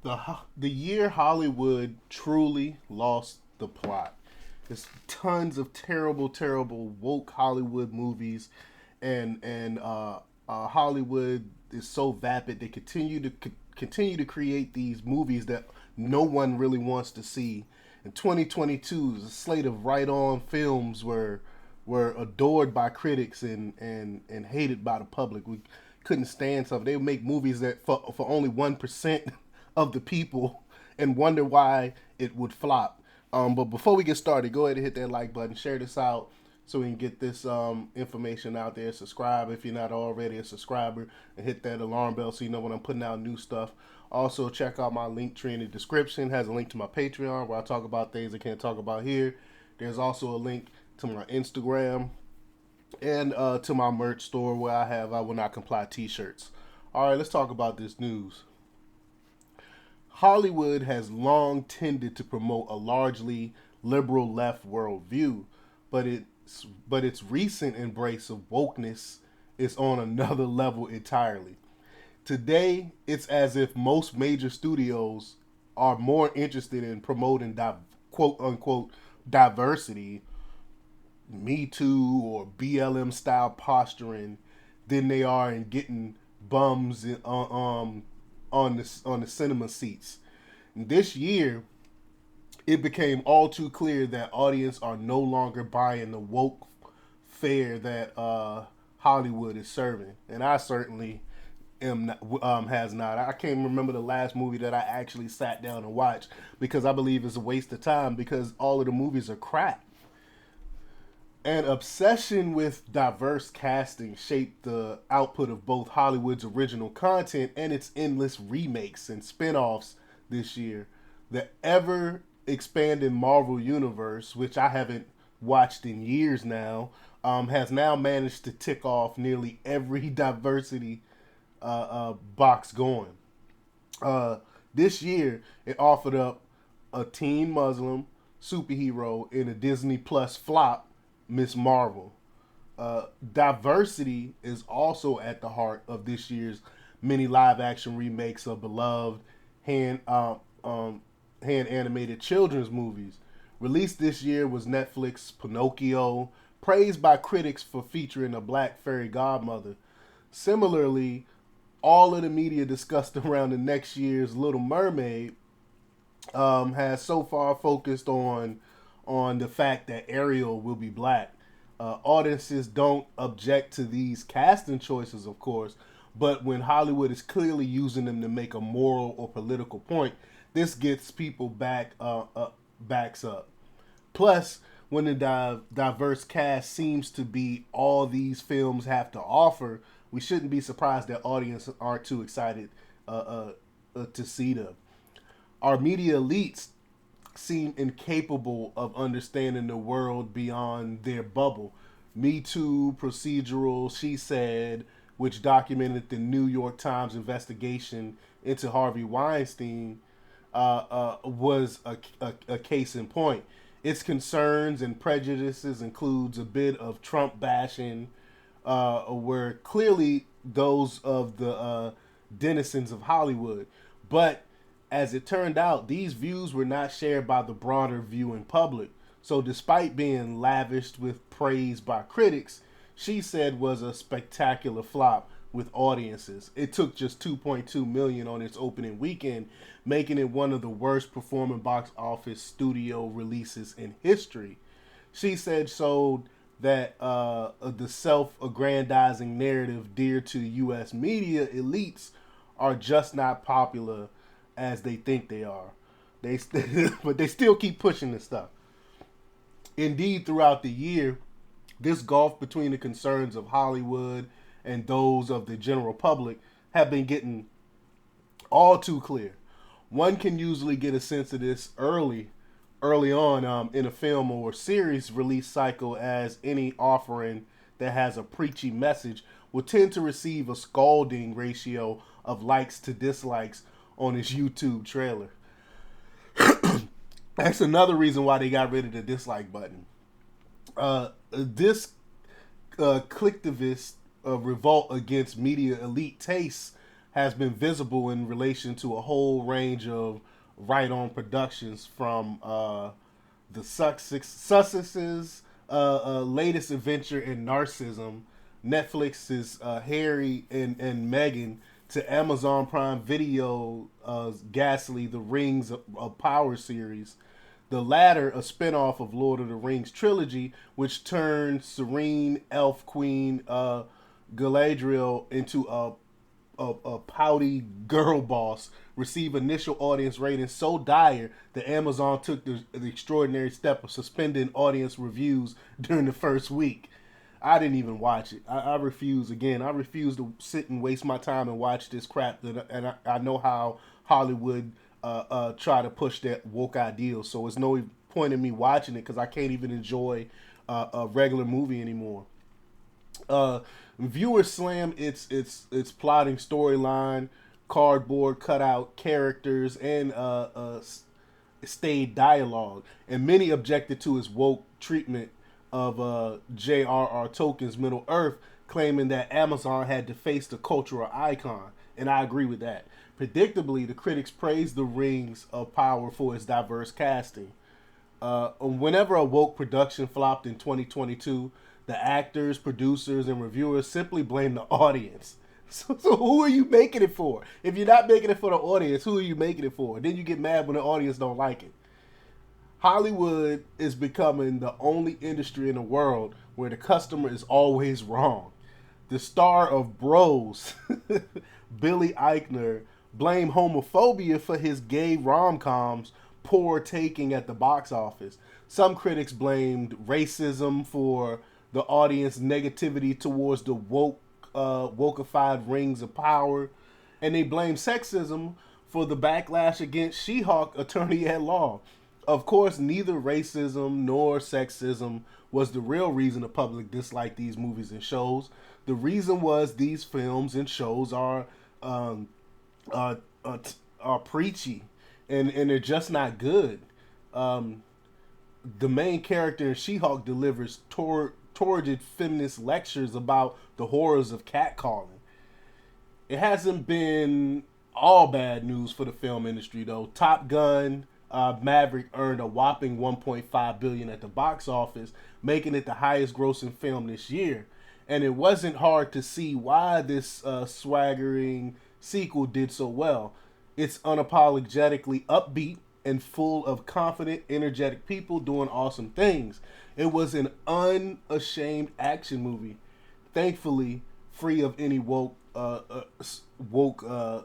the year Hollywood truly lost the plot. There's tons of terrible woke Hollywood movies, and Hollywood is so vapid. They continue to create these movies that no one really wants to see. In 2022, a slate of right-on films were adored by critics and hated by the public. We couldn't stand something. They would make movies that for only 1% of the people and wonder why it would flop. But before we get started, go ahead and hit that like button, share this out so we can get this information out there. Subscribe if you're not already a subscriber, and hit that alarm bell so you know when I'm putting out new stuff. Also, check out my link tree in the description. It has a link to my Patreon where I talk about things I can't talk about here. There's also a link to my Instagram and to my merch store where I have I Will Not Comply t-shirts. All right, let's talk about this news. Hollywood has long tended to promote a largely liberal left worldview, but its recent embrace of wokeness is on another level entirely. Today, it's as if most major studios are more interested in promoting quote unquote diversity, Me Too or BLM style posturing than they are in getting bums on the cinema seats. And this year, it became all too clear that audience are no longer buying the woke fare that Hollywood is serving, and I certainly am not, has not. I can't remember the last movie that I actually sat down and watched because I believe it's a waste of time because all of the movies are crap. An obsession with diverse casting shaped the output of both Hollywood's original content and its endless remakes and spin offs this year. The ever expanding Marvel Universe, which I haven't watched in years now, has now managed to tick off nearly every diversity box going. This year, it offered up a teen Muslim superhero in a Disney Plus flop, Miss Marvel. Diversity is also at the heart of this year's many live action remakes of beloved hand hand animated children's movies. Released this year was Netflix Pinocchio, praised by critics for featuring a black fairy godmother. Similarly, all of the media discussed around the next year's Little Mermaid has so far focused on the fact that Ariel will be black. Audiences don't object to these casting choices, of course, but when Hollywood is clearly using them to make a moral or political point, this gets people backs up. Plus, when the diverse cast seems to be all these films have to offer, we shouldn't be surprised that audiences aren't too excited to see them. Our media elites seem incapable of understanding the world beyond their bubble. Me Too, procedural, She Said, which documented the New York Times investigation into Harvey Weinstein, was a case in point. Its concerns and prejudices includes a bit of Trump bashing, where clearly those of the denizens of Hollywood. But as it turned out, these views were not shared by the broader viewing public. So despite being lavished with praise by critics, She Said was a spectacular flop with audiences. It took just 2.2 million on its opening weekend, making it one of the worst performing box office studio releases in history. She Said showed that the self-aggrandizing narrative dear to U.S. media elites are just not popular as they think they are. But they still keep pushing this stuff. Indeed, throughout the year, this gulf between the concerns of Hollywood and those of the general public have been getting all too clear. One can usually get a sense of this early on in a film or series release cycle, as any offering that has a preachy message will tend to receive a scalding ratio of likes to dislikes on its YouTube trailer. That's another reason why they got rid of the dislike button. This collectivist revolt against media elite tastes has been visible in relation to a whole range of right-on productions from the Sussex's latest adventure in narcissism, Netflix's Harry and Meghan, to Amazon Prime Video ghastly The Rings of Power series. The latter, a spinoff of Lord of the Rings trilogy, which turned serene elf queen Galadriel into a pouty girl boss, receive initial audience ratings so dire that Amazon took the extraordinary step of suspending audience reviews during the first week. I didn't even watch it. I refuse again. I refuse to sit and waste my time and watch this crap. I know how Hollywood try to push that woke ideal. So it's no point in me watching it because I can't even enjoy a regular movie anymore. Viewers slam its plotting storyline, cardboard cutout characters, and staid dialogue, and many objected to its woke treatment of J.R.R. Tolkien's Middle Earth, claiming that Amazon had defaced a cultural icon, and I agree with that. Predictably, the critics praised The Rings of Power for its diverse casting. Whenever a woke production flopped in 2022, the actors, producers, and reviewers simply blame the audience. So who are you making it for? If you're not making it for the audience, who are you making it for? Then you get mad when the audience don't like it. Hollywood is becoming the only industry in the world where the customer is always wrong. The star of Bros, Billy Eichner, blamed homophobia for his gay rom-coms poor taking at the box office. Some critics blamed racism for the audience negativity towards the wokeified Rings of Power, and they blamed sexism for the backlash against She-Hulk attorney at law. Of course, neither racism nor sexism was the real reason the public disliked these movies and shows. The reason was these films and shows are preachy, and they're just not good. The main character in She-Hulk delivers torrid feminist lectures about the horrors of catcalling. It hasn't been all bad news for the film industry though. Top Gun Maverick earned a whopping $1.5 billion at the box office, making it the highest grossing film this year. And it wasn't hard to see why this swaggering sequel did so well. It's unapologetically upbeat and full of confident, energetic people doing awesome things. It was an unashamed action movie, thankfully free of any woke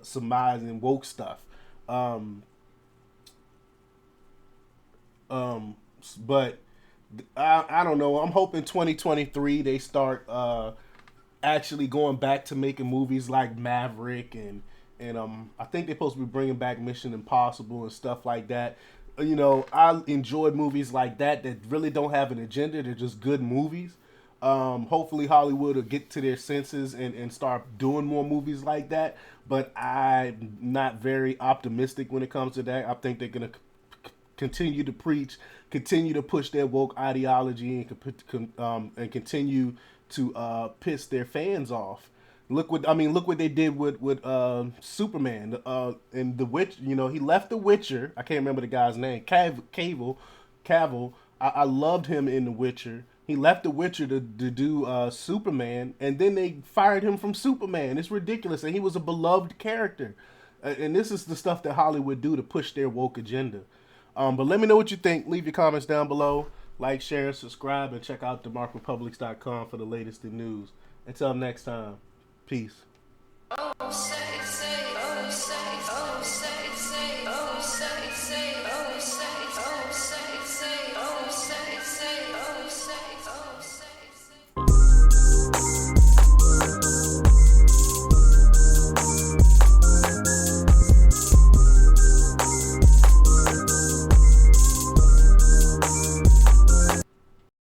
surmising woke stuff. But I don't know. I'm hoping 2023 they start actually going back to making movies like Maverick and I think they're supposed to be bringing back Mission Impossible and stuff like that. You know, I enjoy movies like that really don't have an agenda. They're just good movies. Hopefully Hollywood will get to their senses and start doing more movies like that. But I'm not very optimistic when it comes to that. I think they're going to continue to preach, continue to push their woke ideology, and continue to piss their fans off. Look what they did with Superman and The Witch. You know, he left The Witcher. I can't remember the guy's name. Cavill. I loved him in The Witcher. He left The Witcher to do Superman, and then they fired him from Superman. It's ridiculous, and he was a beloved character. And this is the stuff that Hollywood do to push their woke agenda. But let me know what you think. Leave your comments down below. Like, share, subscribe, and check out themarkrepublics.com for the latest in news. Until next time, peace.